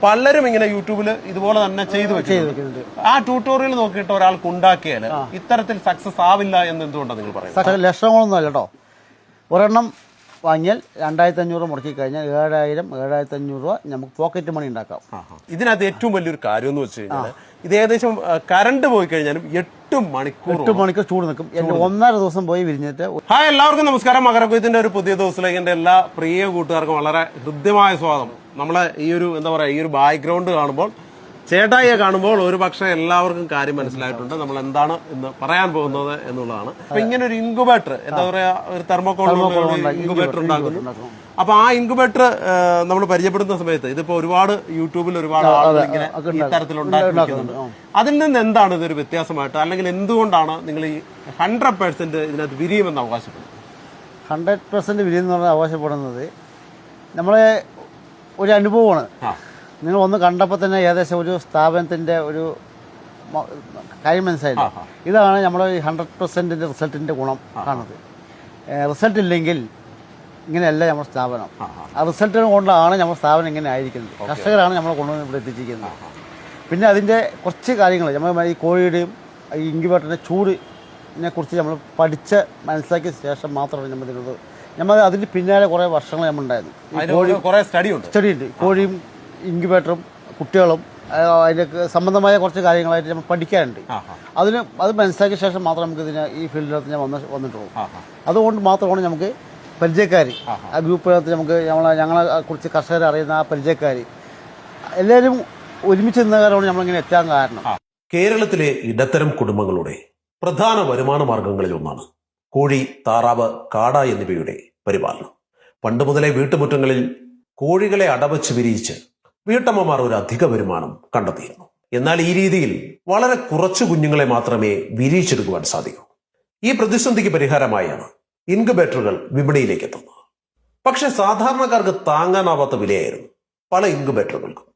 പലരും ഇങ്ങനെ യൂട്യൂബിൽ ഇതുപോലെ തന്നെ ചെയ്തു വെച്ചിട്ടുണ്ട്. ആ ട്യൂട്ടോറിയൽ നോക്കിയിട്ട് ഒരാൾക്ക് ഉണ്ടാക്കിയാൽ ഇത്തരത്തിൽ സക്സസ് ആവില്ല എന്ന് എന്തുകൊണ്ടാണ് നിങ്ങൾ പറയുന്നത്? ലക്ഷങ്ങളൊന്നും അല്ല കേട്ടോ. ഒരെണ്ണം വാങ്ങിയാൽ 2500 മുടക്കി കഴിഞ്ഞാൽ 7,500 രൂപ നമുക്ക് പോക്കറ്റ് മണി ഉണ്ടാക്കാം. ഇതിനകത്ത് ഏറ്റവും വലിയൊരു കാര്യം എന്ന് വെച്ച് കഴിഞ്ഞാൽ ഇത് ഏകദേശം കറണ്ട് പോയി കഴിഞ്ഞാലും 8 മണിക്കൂർ ചൂട് നിൽക്കും. 1.5 ദിവസം പോയി വിരിഞ്ഞിട്ട്. ഹായ്, എല്ലാവർക്കും നമസ്കാരം. മകരക്കൊയ്ത്തിന്റെ ഒരു പുതിയ ദിവസത്തിലേക്ക് എന്റെ എല്ലാ പ്രിയ കൂട്ടുകാർക്കും വളരെ ഹൃദ്യമായ സ്വാഗതം. നമ്മളെ ഈ ഒരു ഈ ഒരു ബാക്ക്ഗ്രൗണ്ട് കാണുമ്പോൾ, ചേട്ടായിയെ കാണുമ്പോൾ ഒരു പക്ഷേ എല്ലാവർക്കും കാര്യം മനസ്സിലായിട്ടുണ്ട് നമ്മൾ എന്താണ് ഇന്ന് പറയാൻ പോകുന്നത് എന്നുള്ളതാണ്. അപ്പൊ ഇങ്ങനെ ഒരു ഇൻക്യുബേറ്റർ, എന്താ പറയാ, ഒരു തെർമോകോൾ ഇൻക്യുബേറ്റർ ഉണ്ടാക്കുന്നു. അപ്പൊ ആ ഇൻക്യുബേറ്റർ നമ്മൾ പരിചയപ്പെടുന്ന സമയത്ത് ഇതിപ്പോ ഒരുപാട് യൂട്യൂബിൽ ഒരുപാട് ആളുകൾ ഇങ്ങനെ ഈ തരത്തിൽ ഉണ്ടാക്കുന്നുണ്ട്. അതിൽ നിന്ന് എന്താണ് ഇതൊരു വ്യത്യാസമായിട്ട്, അല്ലെങ്കിൽ എന്തുകൊണ്ടാണ് നിങ്ങൾ ഈ 100% ഇതിനകത്ത് വിരിയുമെന്ന് അവകാശപ്പെടുന്നത്? 100% വിരിയെന്ന് പറഞ്ഞാൽ അവകാശപ്പെടുന്നത് നമ്മളെ ഒരു അനുഭവമാണ്. നിങ്ങൾ ഒന്ന് കണ്ടപ്പോൾ തന്നെ ഏകദേശം ഒരു സ്ഥാപനത്തിന്റെ ഒരു കാര്യം മനസ്സിലായില്ല. ഇതാണ് നമ്മൾ 100% റിസൾട്ടിന്റെ ഗുണം കാണുന്നത്. റിസൾട്ട് ഇല്ലെങ്കിൽ ഇങ്ങനെയല്ല നമ്മുടെ സ്ഥാപനം. ആ റിസൾട്ട് കൊണ്ടാണ് നമ്മുടെ സ്ഥാപനം ഇങ്ങനെ ആയിരിക്കുന്നത്. കർഷകരാണ് നമ്മളെ കൊണ്ടുവന്ന് ഇവിടെ എത്തിച്ചിരിക്കുന്നത്. പിന്നെ അതിൻ്റെ കുറച്ച് കാര്യങ്ങൾ നമ്മൾ ഈ കോഴിയുടെയും ഈ ഇൻക്യുബേറ്ററിൻ്റെ ചൂടിനെ കുറിച്ച് നമ്മൾ പഠിച്ച് മനസ്സിലാക്കിയ ശേഷം മാത്രമാണ് നമ്മൾ ഇതിനുള്ളത്. നമ്മൾ അതിൻ്റെ പിന്നാലെ കുറേ വർഷങ്ങൾ നമ്മളുണ്ടായിരുന്നു. സ്റ്റഡി ഉണ്ട്. കോഴിയും ഇൻക്യുബേറ്ററും കുട്ടികളും അതിൻ്റെ സംബന്ധമായ കുറച്ച് കാര്യങ്ങളായിട്ട് നമ്മൾ പഠിക്കാനുണ്ട്. അത് മനസ്സിലാക്കിയ ശേഷം മാത്രം നമുക്ക് ഈ ഫീൽഡിനകത്ത് ഞാൻ വന്നിട്ടുള്ളൂ. അതുകൊണ്ട് മാത്രമാണ് നമുക്ക് പരിചയക്കാർ, ആ ഗ്രൂപ്പിനകത്ത് നമുക്ക് ഞങ്ങളെ കുറിച്ച് കർഷകരെ അറിയുന്ന ആ പരിചയക്കാർ എല്ലാവരും ഒരുമിച്ച് നിന്ന കാരണമാണ് നമ്മളിങ്ങനെ എത്താൻ കാരണം. കേരളത്തിലെ ഇടത്തരം കുടുംബങ്ങളുടെ പ്രധാന വരുമാന മാർഗങ്ങളിൽ ഒന്നാണ് കോഴി, താറാവ്, കാട എന്നിവയുടെ പരിപാലനം. പണ്ട് മുതലേ വീട്ടുമുറ്റങ്ങളിൽ കോഴികളെ അടവച്ച് വിരിയിച്ച് വീട്ടമ്മമാർ ഒരു അധിക വരുമാനം കണ്ടെത്തിയിരുന്നു. എന്നാൽ ഈ രീതിയിൽ വളരെ കുറച്ചു കുഞ്ഞുങ്ങളെ മാത്രമേ വിരിയിച്ചെടുക്കുവാൻ സാധിക്കൂ. ഈ പ്രതിസന്ധിക്ക് പരിഹാരമായാണ് ഇൻക്യുബേറ്ററുകൾ വിപണിയിലേക്ക് എത്തുന്നത്. പക്ഷെ സാധാരണക്കാർക്ക് താങ്ങാനാവാത്ത വിലയായിരുന്നു പല ഇൻക്യുബേറ്ററുകൾക്കും.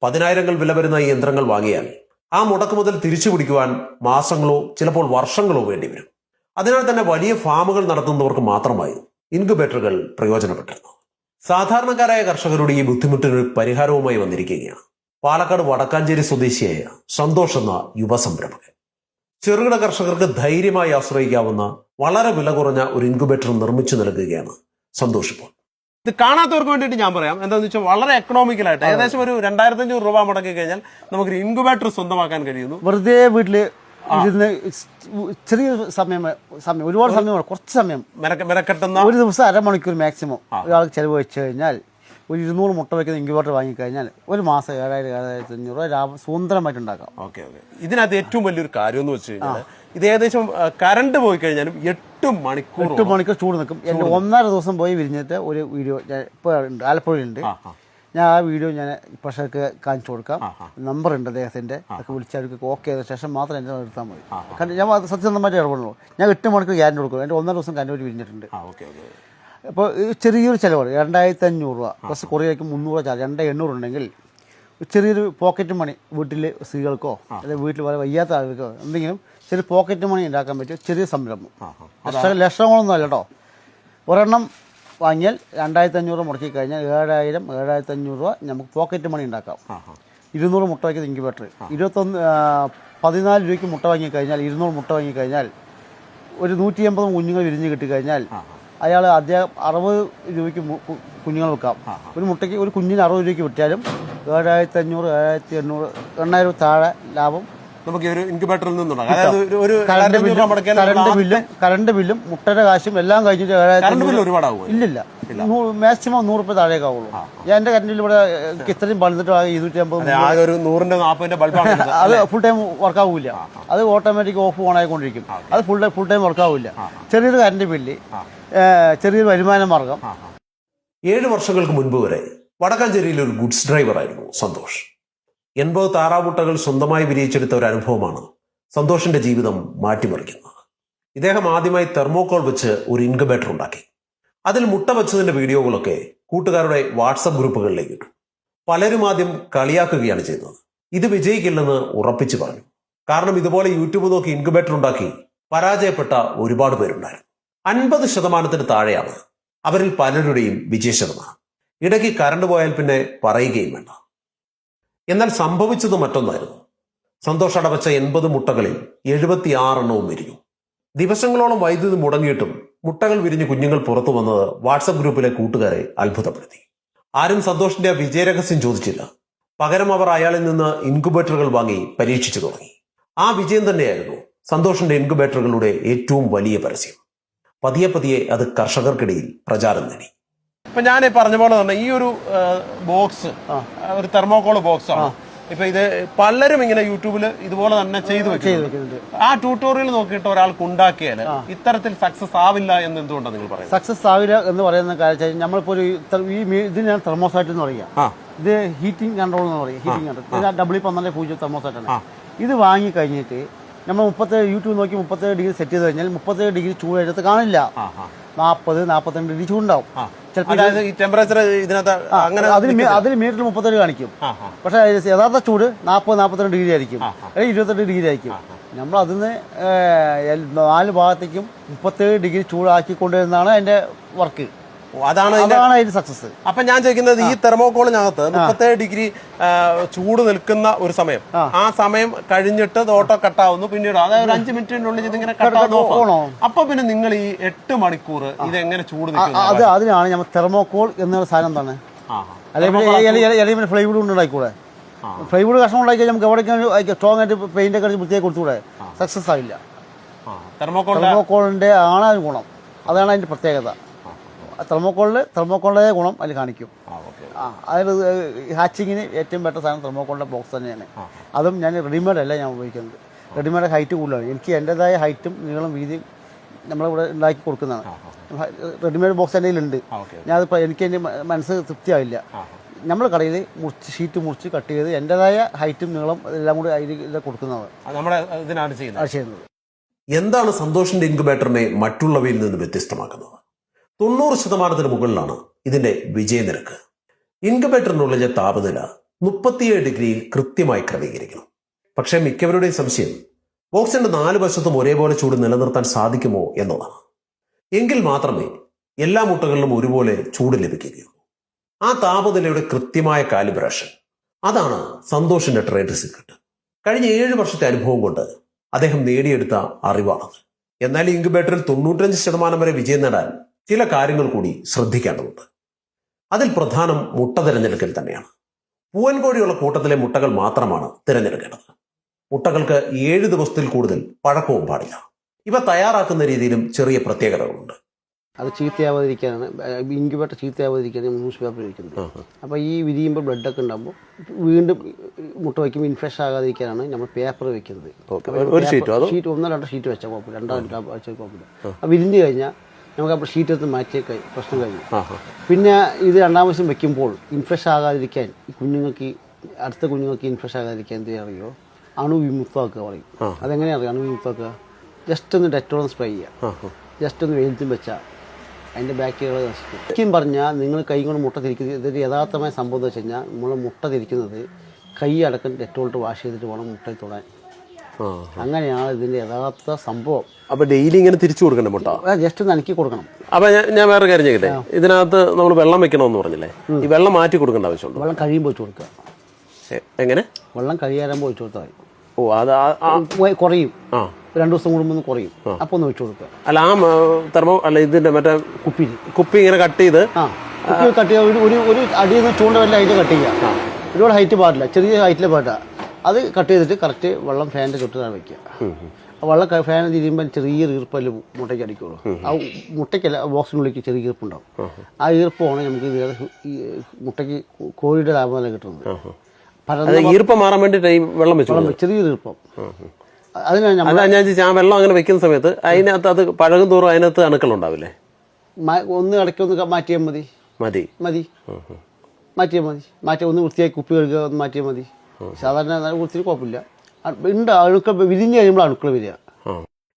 10,000 വില വരുന്ന ഈ യന്ത്രങ്ങൾ വാങ്ങിയാൽ ആ മുടക്ക് മുതൽ തിരിച്ചു പിടിക്കുവാൻ മാസങ്ങളോ ചിലപ്പോൾ വർഷങ്ങളോ വേണ്ടിവരും. അതിനാൽ തന്നെ വലിയ ഫാമുകൾ നടത്തുന്നവർക്ക് മാത്രമായി ഇൻക്യുബേറ്ററുകൾ പ്രയോജനപ്പെട്ടിരുന്നു. സാധാരണക്കാരായ കർഷകരുടെ ഈ ബുദ്ധിമുട്ടിനൊരു പരിഹാരവുമായി വന്നിരിക്കുകയാണ് പാലക്കാട് വടക്കാഞ്ചേരി സ്വദേശിയായ സന്തോഷ് എന്ന യുവ സംരംഭകൻ. ചെറുകിട കർഷകർക്ക് ധൈര്യമായി ആശ്രയിക്കാവുന്ന വളരെ വില കുറഞ്ഞ ഒരു ഇൻക്യുബേറ്റർ നിർമ്മിച്ചു നൽകുകയാണ് സന്തോഷ് ഇപ്പോൾ. ഇത് കാണാത്തവർക്ക് വേണ്ടിയിട്ട് ഞാൻ പറയാം. എന്താണെന്ന് വെച്ചാൽ വളരെ എക്കണോമിക്കലായിട്ട് ഏകദേശം ഒരു 2,500 രൂപ മുടക്കി കഴിഞ്ഞാൽ നമുക്കൊരു ഇൻക്യുബേറ്റർ സ്വന്തമാക്കാൻ കഴിയുന്നു. വെറുതെ വീട്ടില് ചെറിയ സമയം ഒരുപാട് സമയം, കുറച്ച് സമയം മെനക്കെട്ടുന്ന ഒരു ദിവസം 1/2 മണിക്കൂർ മാക്സിമം ഒരാൾക്ക് ചെലവ് വെച്ച് കഴിഞ്ഞാൽ ഒരു 200 മുട്ട വയ്ക്കുന്ന ഇൻക്യുബേറ്റർ വാങ്ങിക്കഴിഞ്ഞാൽ ഒരു മാസം 7,000-7,500 രൂപ ലാഭം സ്വന്തമായിട്ട് ഉണ്ടാക്കാം. ഓക്കെ. ഇതിനകത്ത് ഏറ്റവും വലിയൊരു കാര്യം എന്ന് വെച്ച് കഴിഞ്ഞാൽ ഇത് ഏകദേശം കറണ്ട് പോയി കഴിഞ്ഞാലും 8 മണിക്കൂർ ചൂട് നിൽക്കും. 1.5 ദിവസം പോയി വിരിഞ്ഞിട്ട് ഒരു വീഡിയോ ഇപ്പോൾ ഉണ്ട്, ആലപ്പുഴയിലുണ്ട്. ഞാൻ ആ വീഡിയോ ഞാൻ പ്രഷർക്ക് കാണിച്ചു കൊടുക്കാം. നമ്പർ ഉണ്ട് അദ്ദേഹത്തിൻ്റെ, അതൊക്കെ വിളിച്ച് അവർക്ക് ഓക്കെ ചെയ്ത ശേഷം മാത്രം എൻ്റെ എടുത്താൽ മതി. കാരണം ഞാൻ സത്യസന്ധമായിട്ട് ഇടപെടുള്ളൂ. ഞാൻ 8 മണിക്കൂർ ഗ്യാരണ്ടി കൊടുക്കും. എൻ്റെ 1.5 ദിവസം കറണ്ട് വിരിഞ്ഞിട്ടുണ്ട്. അപ്പോൾ ചെറിയൊരു ചിലവാണ്. 2,500 രൂപ പ്ലസ് കൊറിയയ്ക്ക് 300 ചാർജ്. 2,800 ഉണ്ടെങ്കിൽ ചെറിയൊരു പോക്കറ്റ് മണി വീട്ടിൽ സ്ത്രീകൾക്കോ അല്ലെങ്കിൽ വീട്ടിൽ വളരെ വയ്യാത്ത ആളുകൾക്കോ എന്തെങ്കിലും ചെറിയ പോക്കറ്റ് മണി ഉണ്ടാക്കാൻ പറ്റിയ ചെറിയ സംരംഭം. ലക്ഷങ്ങളൊന്നും അല്ല കേട്ടോ. ഒരെണ്ണം വാങ്ങിയാൽ 2,500 മുടക്കി കഴിഞ്ഞാൽ 7,500 രൂപ നമുക്ക് പോക്കറ്റ് മണി ഉണ്ടാക്കാം. 200 മുട്ട വയ്ക്കുന്ന ഇൻക്യുബേറ്റർ 14 രൂപയ്ക്ക് മുട്ട വാങ്ങിക്കഴിഞ്ഞാൽ 200 മുട്ട വാങ്ങിക്കഴിഞ്ഞാൽ ഒരു 180 കുഞ്ഞുങ്ങൾ വിരിഞ്ഞ് കിട്ടിക്കഴിഞ്ഞാൽ അയാൾ അദ്ദേഹം 60 രൂപയ്ക്ക് കുഞ്ഞുങ്ങൾ വെക്കാം. ഒരു മുട്ടയ്ക്ക് ഒരു കുഞ്ഞിന് 60 രൂപയ്ക്ക് വിറ്റാലും 7,500, 7,800, 8,000 താഴെ ലാഭം നമുക്ക് ഒരു ഇൻക്യുബേറ്ററിൽ നിന്നുണ്ടാകും. കറണ്ട് ബില്ലും മുട്ടയുടെ കാശും എല്ലാം കഴിഞ്ഞിട്ട് 7,500 ഇല്ലില്ല, മാക്സിമം 100 രൂപ താഴേക്ക് ആവുള്ളൂ. ഞാൻ എൻ്റെ കറണ്ടിൽ ഇവിടെ ഇത്രയും പണിതിട്ട് 250 ബൾബാണ്. അത് ഫുൾ ടൈം വർക്ക് ആവില്ല. അത് ഓട്ടോമാറ്റിക് ഓഫ് ഓൺ ആയിക്കൊണ്ടിരിക്കും. അത് ഫുൾ ടൈം വർക്ക് ആവില്ല. ചെറിയൊരു കറണ്ട് ബില്ല്, ചെറിയൊരു വരുമാന മാർഗം. 7 വർഷങ്ങൾക്ക് മുൻപ് വരെ വടക്കാഞ്ചേരിയിലെ ഒരു ഗുഡ്സ് ഡ്രൈവർ ആയിരുന്നു സന്തോഷ്. 80 താറാമുട്ടകൾ സ്വന്തമായി വിരിയിച്ചെടുത്ത ഒരു അനുഭവമാണ് സന്തോഷിന്റെ ജീവിതം മാറ്റിമറിക്കുന്നത്. ഇദ്ദേഹം ആദ്യമായി തെർമോകോൾ വെച്ച് ഒരു ഇൻക്യുബേറ്റർ ഉണ്ടാക്കി. അതിൽ മുട്ട വെച്ചതിന്റെ വീഡിയോകളൊക്കെ കൂട്ടുകാരുടെ വാട്സപ്പ് ഗ്രൂപ്പുകളിലേക്ക് ഇട്ടു. പലരും ആദ്യം കളിയാക്കുകയാണ് ചെയ്തത്. ഇത് വിജയിക്കില്ലെന്ന് ഉറപ്പിച്ചു പറഞ്ഞു. കാരണം ഇതുപോലെ യൂട്യൂബ് നോക്കി ഇൻക്യുബേറ്റർ ഉണ്ടാക്കി പരാജയപ്പെട്ട ഒരുപാട് പേരുണ്ടായിരുന്നു. 50% താഴെയാണ് അവരിൽ പലരുടെയും വിജയശതമാനം. ഇടയ്ക്ക് കറണ്ട് പോയാൽ പിന്നെ പറയുകയും വേണ്ട. എന്നാൽ സംഭവിച്ചത് മറ്റൊന്നായിരുന്നു. സന്തോഷ് അടവച്ച 80 മുട്ടകളിൽ 76 എണ്ണവും വിരിഞ്ഞു. ദിവസങ്ങളോളം വൈദ്യുതി മുടങ്ങിയിട്ടും മുട്ടകൾ വിരിഞ്ഞ് കുഞ്ഞുങ്ങൾ പുറത്തു വന്നത് വാട്സപ്പ് ഗ്രൂപ്പിലെ കൂട്ടുകാരെ അത്ഭുതപ്പെടുത്തി. ആരും സന്തോഷിന്റെ വിജയരഹസ്യം ചോദിച്ചില്ല. പകരം അവർ അയാളിൽ നിന്ന് ഇൻക്യുബേറ്ററുകൾ വാങ്ങി പരീക്ഷിച്ചു തുടങ്ങി. ആ വിജയം തന്നെയായിരുന്നു സന്തോഷിന്റെ ഇൻക്യുബേറ്ററുകളുടെ ഏറ്റവും വലിയ പരസ്യം. പതിയെ പതിയെ അത് കർഷകർക്കിടയിൽ പ്രചാരം നേടി. ഇപ്പൊ ഞാൻ പറഞ്ഞ പോലെ തന്നെ ഈ ഒരു ബോക്സ് ഒരു തെർമോകോൾ ബോക്സ് ആണ്. ഇപ്പൊ ഇത് പലരും ഇങ്ങനെ യൂട്യൂബിൽ ഇതുപോലെ തന്നെ ചെയ്തു വെക്കുന്നുണ്ട്. ആ ട്യൂട്ടോറിയൽ നോക്കിയിട്ട് ഒരാൾക്ക് ഉണ്ടാക്കിയാൽ ഇത്തരത്തിൽ സക്സസ് ആവില്ല എന്ന് എന്തുകൊണ്ടാണ് നിങ്ങൾ പറയുന്നത്? സക്സസ് ആവില്ല എന്ന് പറയുന്ന കാര്യം നമ്മളിപ്പോ ഒരു ഇതിനാണ് തെർമോസൈറ്റ് എന്ന് പറയുക. ഇത് ഹീറ്റിംഗ് കൺട്രോൾ എന്ന് പറയും. Heating control W12.0 തെർമോസൈറ്റാണ്. ഇത് വാങ്ങി കഴിഞ്ഞിട്ട് നമ്മൾ 37 യൂട്യൂബ് നോക്കി 37 ഡിഗ്രി സെറ്റ് ചെയ്ത് കഴിഞ്ഞാൽ 37 ഡിഗ്രി ചൂട് എടുത്ത് കാണില്ല. 40-42 ഡിഗ്രി ചൂടുണ്ടാവും. ടെമ്പറേച്ചർ ഇതിനകത്ത് അതിൽ മീറ്ററിൽ 37 കാണിക്കും. പക്ഷെ യഥാർത്ഥ ചൂട് 40-42 ഡിഗ്രി ആയിരിക്കും, അല്ലെങ്കിൽ 28 ഡിഗ്രി ആയിരിക്കും. നമ്മൾ അതിന് 4 ഭാഗത്തേക്കും 37 ഡിഗ്രി ചൂടാക്കിക്കൊണ്ടിരുന്നതാണ് അതിന്റെ വർക്ക്. അതാണ് അതിന്റെ സക്സസ്. അപ്പൊ ഞാൻ ചോദിക്കുന്നത്, ഈ തെർമോകോളിനകത്ത് 37 ഡിഗ്രി ചൂട് നിൽക്കുന്ന ഒരു സമയം, ആ സമയം കഴിഞ്ഞിട്ട് ഓട്ടോ കട്ടാവുന്നു, പിന്നീട് അതായത് 5 മിനിറ്റിനുള്ളിൽ ഇതിങ്ങനെ കട്ടാവുന്നു. അപ്പൊ പിന്നെ നിങ്ങൾ ഈ 8 മണിക്കൂർ ഇത് എങ്ങനെ ചൂട് നിൽക്കുന്നത്? അതിനാണ് നമ്മൾ തെർമോകോൾ എന്ന സാധനം എന്താണ്, അല്ലെങ്കിൽ ഫ്ലൈവുഡ് കൊണ്ട് ഉണ്ടായിക്കൂടെ? ഫ്ലൈവുഡ് കഷ്ണം ഉണ്ടാക്കി നമുക്ക് എവിടേക്കാണ് സ്ട്രോങ് ആയിട്ട് പെയിന്റ് ഒക്കെ വൃത്തിയായി കൊടുത്തുകൂടെ? സക്സസ് ആവില്ല. തെർമോകോളിന്റെ ആണ് അതിന് ഗുണം, അതാണ് അതിന്റെ പ്രത്യേകത. തെർമോകോളിന്റെ ഗുണം അതിൽ കാണിക്കും. അതായത് ഹാച്ചിങ്ങിന് ഏറ്റവും ബെറ്റർ സാധനം തെർമോകോളിന്റെ ബോക്സ് തന്നെയാണ്. അതും ഞാൻ റെഡിമെയ്ഡ് അല്ല ഞാൻ ഉപയോഗിക്കുന്നത്. റെഡിമെയ്ഡ് ഹൈറ്റ് കൂടുതലാണ്. എനിക്ക് എൻ്റെതായ ഹൈറ്റും നീളം വീതിയും നമ്മളിവിടെ ഉണ്ടാക്കി കൊടുക്കുന്നതാണ്. റെഡിമെയ്ഡ് ബോക്സ് എൻ്റെ കയ്യിലുണ്ട്. ഞാനത് എനിക്ക് എൻ്റെ മനസ്സ് തൃപ്തിയാവില്ല. നമ്മൾ കടയിൽ ഷീറ്റ് മുറിച്ച് കട്ട് ചെയ്ത് എൻ്റെതായ ഹൈറ്റും നീളം എല്ലാം കൂടി അതിൽ കൊടുക്കുന്നതാണ് ചെയ്യുന്നത്. എന്താണ് സന്തോഷിന്റെ ഇൻക്യുബേറ്ററിനെ മറ്റുള്ളവയിൽ നിന്ന് വ്യത്യസ്തമാക്കുന്നത്? 90% മുകളിലാണ് ഇതിന്റെ വിജയനിരക്ക്. ഇൻക്യുബേറ്ററിനുള്ളിലെ താപനില 37 ഡിഗ്രിയിൽ കൃത്യമായി ക്രമീകരിക്കണം. പക്ഷേ മിക്കവരുടെയും സംശയം ബോക്സിന്റെ 4 വശത്തും ഒരേപോലെ ചൂട് നിലനിർത്താൻ സാധിക്കുമോ എന്നതാണ്. എങ്കിൽ മാത്രമേ എല്ലാ മുട്ടകളിലും ഒരുപോലെ ചൂട് ലഭിക്കുകയുള്ളൂ. ആ താപനിലയുടെ കൃത്യമായ കാലിബ്രേഷൻ, അതാണ് സന്തോഷിന്റെ ട്രേഡ് സീക്രട്ട്. കഴിഞ്ഞ 7 വർഷത്തെ അനുഭവം കൊണ്ട് അദ്ദേഹം നേടിയെടുത്ത അറിവാണത്. എന്നാൽ ഇൻക്യുബേറ്ററിൽ 95% വരെ വിജയം നേടാൻ ചില കാര്യങ്ങൾ കൂടി ശ്രദ്ധിക്കേണ്ടതുണ്ട്. അതിൽ പ്രധാനം മുട്ട തിരഞ്ഞെടുക്കൽ തന്നെയാണ്. പൂവൻ കോഴിയുള്ള കൂട്ടത്തിലെ മുട്ടകൾ മാത്രമാണ് തിരഞ്ഞെടുക്കേണ്ടത്. മുട്ടകൾക്ക് 7 ദിവസത്തിൽ കൂടുതൽ പഴക്കവും പാടില്ല. ഇവ തയ്യാറാക്കുന്ന രീതിയിലും ചെറിയ പ്രത്യേകതകളുണ്ട്. അത് ചീത്തയാവാതിരിക്കാനാണ്, ഇൻക്യുബേറ്റർ ചീത്തയാവാതിരിക്കാനാണ് ന്യൂസ് പേപ്പർ ഇരിക്കുന്നത്. അപ്പോൾ ഈ വിരിയുമ്പോൾ ബ്ലഡൊക്കെ ഉണ്ടാകുമ്പോൾ വീണ്ടും മുട്ട വയ്ക്കുമ്പോൾ ഇൻഫെക്ഷൻ ആകാതിരിക്കാനാണ് നമ്മൾ പേപ്പർ വെക്കുന്നത്. ഷീറ്റ് 1-2 ഷീറ്റ് വെച്ചാൽ കുഴപ്പമില്ല, 2 വെച്ചാൽ കുഴപ്പമില്ല. അപ്പോൾ വിരിഞ്ഞ് കഴിഞ്ഞാൽ നമുക്ക് അപ്പോൾ ഷീറ്റ് എടുത്ത് മാറ്റി പ്രശ്നം കഴിഞ്ഞു. പിന്നെ ഇത് 2ാം പ്രാവശ്യം വെക്കുമ്പോൾ ഇൻഫെക്ഷൻ ആകാതിരിക്കാൻ ഈ അടുത്ത കുഞ്ഞുങ്ങൾക്ക് ഇൻഫെക്ഷൻ ആകാതിരിക്കാൻ എന്ത് അറിയോ, അണുവിമുക്തമാക്കുക പറയും. അതെങ്ങനെയാണ് അറിയാം അണുവിമുക്തമാക്കുക? ജസ്റ്റ് ഒന്ന് ഡെറ്റോൾ സ്പ്രേ ചെയ്യുക, ജസ്റ്റ് ഒന്ന് വെയിലത്തും വെച്ചാൽ അതിൻ്റെ ബാക്ടീരിയകൾ നശിക്കും. ശരിക്കും പറഞ്ഞാൽ നിങ്ങൾ കൈ കൊണ്ട് മുട്ട തിരിക്കുന്നത്, ഇതൊരു യഥാർത്ഥമായ സംഭവം എന്ന് വെച്ച് കഴിഞ്ഞാൽ നമ്മൾ മുട്ട തിരിക്കുന്നത് കൈ അടക്കം ഡെറ്റോളിട്ട് വാഷ് ചെയ്തിട്ട് വേണം മുട്ടയിൽ തൊടാൻ. അങ്ങനെയാണ് ഇതിൻ്റെ യഥാർത്ഥ സംഭവം. അപ്പോൾ ഡെയിലി ഇങ്ങനെ തിരിച്ചു കൊടുക്കണ്ടേ മുട്ട? ജസ്റ്റ് ഒന്ന് നനക്കി കൊടുക്കണം. അപ്പോൾ ഞാൻ വേറെ കാര്യം ചെയ്യട്ടെ, ഇതിനകത്ത് നമ്മൾ വെള്ളം വെക്കണമെന്ന് പറഞ്ഞില്ലേ, ഈ വെള്ളം മാറ്റി കൊടുക്കേണ്ട ആവശ്യമുണ്ട്? വെള്ളം കഴിയുമ്പോൾ വെച്ച് കൊടുക്കുക. എങ്ങനെ? വെള്ളം കഴിയാറുമ്പോൾ വെച്ച് കൊടുത്താൽ മതി. ഓ, അത് കുറയും, 2 ദിവസം കൂടുമ്പോൾ കുറയും. അപ്പോൾ ഒന്ന് വെച്ച് കൊടുക്കുക. അല്ല, ആ ഇതിന്റെ മറ്റേ കുപ്പി ഇങ്ങനെ കട്ട് ചെയ്ത് കട്ട് ചെയ്യുക. ഒരു അടിയിൽ നിന്ന് ചൂണ്ട വല്ല ഹൈറ്റ് കട്ട് ചെയ്യുക. ഒരുപാട് ഹൈറ്റ് പാടില്ല, ചെറിയ ഹൈറ്റിൽ പാടില്ല. അത് കട്ട് ചെയ്തിട്ട് കറക്റ്റ് വെള്ളം ഫാനിൻ്റെ ചുറ്റിലാണ് വയ്ക്കുക. വെള്ളം ഫാൻ തിരിയുമ്പോൾ ചെറിയ ഈർപ്പല്ല മുട്ടയ്ക്ക് അടിക്കുള്ളൂ. ആ മുട്ടയ്ക്കല്ല, ബോക്സിനുള്ളിലേക്ക് ചെറിയ ഈർപ്പുണ്ടാവും. ആ ഈർപ്പമാണ് നമുക്ക് മുട്ടയ്ക്ക് കോഴിയുടെ ലാഭം കിട്ടുന്നത്. ഈർപ്പം മാറാൻ വേണ്ടിയിട്ട് ഈ വെള്ളം വെച്ചു, ചെറിയ ഈർപ്പം. അതിനാണ് ഞാൻ വെള്ളം അങ്ങനെ വെക്കുന്ന സമയത്ത് അതിനകത്ത് അത് പഴകും തോറും അതിനകത്ത് അണുക്കളുണ്ടാവില്ലേ? ഒന്ന് ഇടയ്ക്കൊന്ന് മാറ്റിയാൽ മതി. ഒന്ന് വൃത്തിയാക്കി കുപ്പി കഴുകുക, ഒന്ന് മാറ്റിയാൽ മതി. സാധാരണ വൃത്തിയിൽ കുഴപ്പമില്ല. ഉണ്ട് അണുക്കൾ വിരിഞ്ഞ് കഴിയുമ്പോൾ അണുക്കൾ വരിക.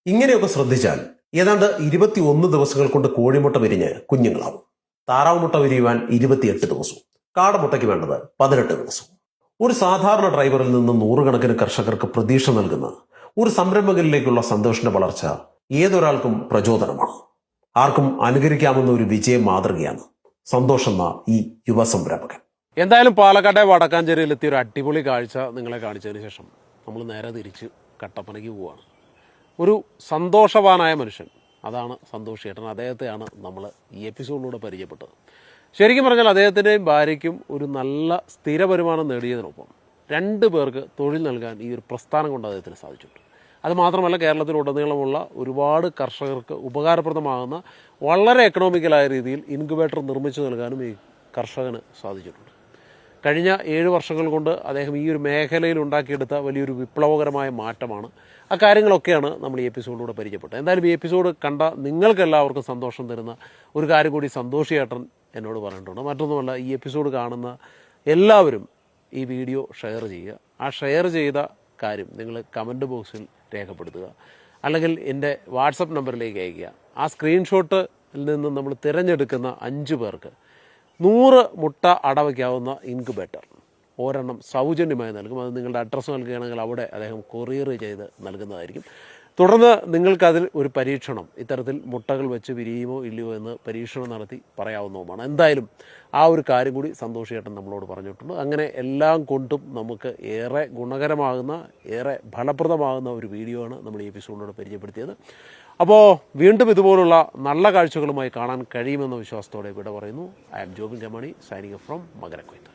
ഇങ്ങനെയൊക്കെ ശ്രദ്ധിച്ചാൽ ഏതാണ്ട് 21 ദിവസങ്ങൾ കൊണ്ട് കോഴിമുട്ട വിരിഞ്ഞ് കുഞ്ഞുങ്ങളാവും. താറാവ് മുട്ട വിരിയുവാൻ 28 ദിവസവും, കാടമുട്ടയ്ക്ക് വേണ്ടത് 18 ദിവസവും. ഒരു സാധാരണ ഡ്രൈവറിൽ നിന്ന് 100 കണക്കിന് കർഷകർക്ക് പ്രതീക്ഷ നൽകുന്ന ഒരു സംരംഭകരിലേക്കുള്ള സന്തോഷിന്റെ വളർച്ച ഏതൊരാൾക്കും പ്രചോദനമാണ്. ആർക്കും അനുകരിക്കാവുന്ന ഒരു വിജയ മാതൃകയാണ് സന്തോഷ് എന്ന ഈ യുവ സംരംഭകൻ. എന്തായാലും പാലക്കാട്ടെ വടക്കാഞ്ചേരിയിലെത്തിയ ഒരു അടിപൊളി കാഴ്ച നിങ്ങളെ കാണിച്ചതിന് ശേഷം നമ്മൾ നേരെ തിരിച്ച് കട്ടപ്പനയ്ക്ക് പോവുകയാണ്. ഒരു സന്തോഷവാനായ മനുഷ്യൻ, അതാണ് സന്തോഷ് ചേട്ടൻ. അദ്ദേഹത്തെയാണ് നമ്മൾ ഈ എപ്പിസോഡിലൂടെ പരിചയപ്പെട്ടത്. ശരിക്കും പറഞ്ഞാൽ അദ്ദേഹത്തിൻ്റെയും ഭാര്യയ്ക്കും ഒരു നല്ല സ്ഥിര വരുമാനം നേടിയതിനൊപ്പം 2 പേർക്ക് തൊഴിൽ നൽകാൻ ഈ ഒരു പ്രസ്ഥാനം കൊണ്ട് അദ്ദേഹത്തിന് സാധിച്ചിട്ടുണ്ട്. അതുമാത്രമല്ല, കേരളത്തിലുടനീളമുള്ള ഒരുപാട് കർഷകർക്ക് ഉപകാരപ്രദമാകുന്ന വളരെ എക്കണോമിക്കലായ രീതിയിൽ ഇൻക്യുബേറ്റർ നിർമ്മിച്ചു നൽകാനും ഈ കർഷകന് സാധിച്ചിട്ടുണ്ട്. കഴിഞ്ഞ 7 വർഷങ്ങൾ കൊണ്ട് അദ്ദേഹം ഈ ഒരു മേഖലയിൽ ഉണ്ടാക്കിയെടുത്ത വലിയൊരു വിപ്ലവകരമായ മാറ്റമാണ്. ആ കാര്യങ്ങളൊക്കെയാണ് നമ്മൾ ഈ എപ്പിസോഡിലൂടെ പരിചയപ്പെട്ടത്. എന്തായാലും ഈ എപ്പിസോഡ് കണ്ട നിങ്ങൾക്കെല്ലാവർക്കും സന്തോഷം തരുന്ന ഒരു കാര്യം കൂടി സന്തോഷ് ചേട്ടൻ എന്നോട് പറഞ്ഞിട്ടുണ്ട്. മറ്റൊന്നുമല്ല, ഈ എപ്പിസോഡ് കാണുന്ന എല്ലാവരും ഈ വീഡിയോ ഷെയർ ചെയ്യുക. ആ ഷെയർ ചെയ്ത കാര്യം നിങ്ങൾ കമൻറ്റ് ബോക്സിൽ രേഖപ്പെടുത്തുക, അല്ലെങ്കിൽ എൻ്റെ വാട്സപ്പ് നമ്പറിലേക്ക് അയയ്ക്കുക. ആ സ്ക്രീൻഷോട്ടിൽ നിന്ന് നമ്മൾ തിരഞ്ഞെടുക്കുന്ന 5 പേർക്ക് 100 മുട്ട അടവയ്ക്കാവുന്ന ഇൻക്യുബേറ്റർ ഒരെണ്ണം സൗജന്യമായി നൽകും. അത് നിങ്ങളുടെ അഡ്രസ്സ് നൽകുകയാണെങ്കിൽ അവിടെ അദ്ദേഹം കൊറിയർ ചെയ്ത് നൽകുന്നതായിരിക്കും. തുടർന്ന് നിങ്ങൾക്കതിൽ ഒരു പരീക്ഷണം, ഇത്തരത്തിൽ മുട്ടകൾ വെച്ച് വിരിയുമോ ഇല്ലയോ എന്ന് പരീക്ഷണം നടത്തി പറയാവുന്നതുമാണ്. എന്തായാലും ആ ഒരു കാര്യം കൂടി സന്തോഷ് ചേട്ടൻ നമ്മളോട് പറഞ്ഞിട്ടുണ്ട്. അങ്ങനെ എല്ലാം കൊണ്ടും നമുക്ക് ഏറെ ഗുണകരമാകുന്ന, ഏറെ ഫലപ്രദമാകുന്ന ഒരു വീഡിയോ ആണ് നമ്മൾ ഈ എപ്പിസോഡിലൂടെ പരിചയപ്പെടുത്തിയത്. അപ്പോൾ വീണ്ടും ഇതുപോലുള്ള നല്ല കാഴ്ചകളുമായി കാണാൻ കഴിയുമെന്ന വിശ്വാസത്തോടെ ഇവിടെ പറയുന്നു. I am Jobin Kamani, signing from മകരക്കൊയ്ത്ത്.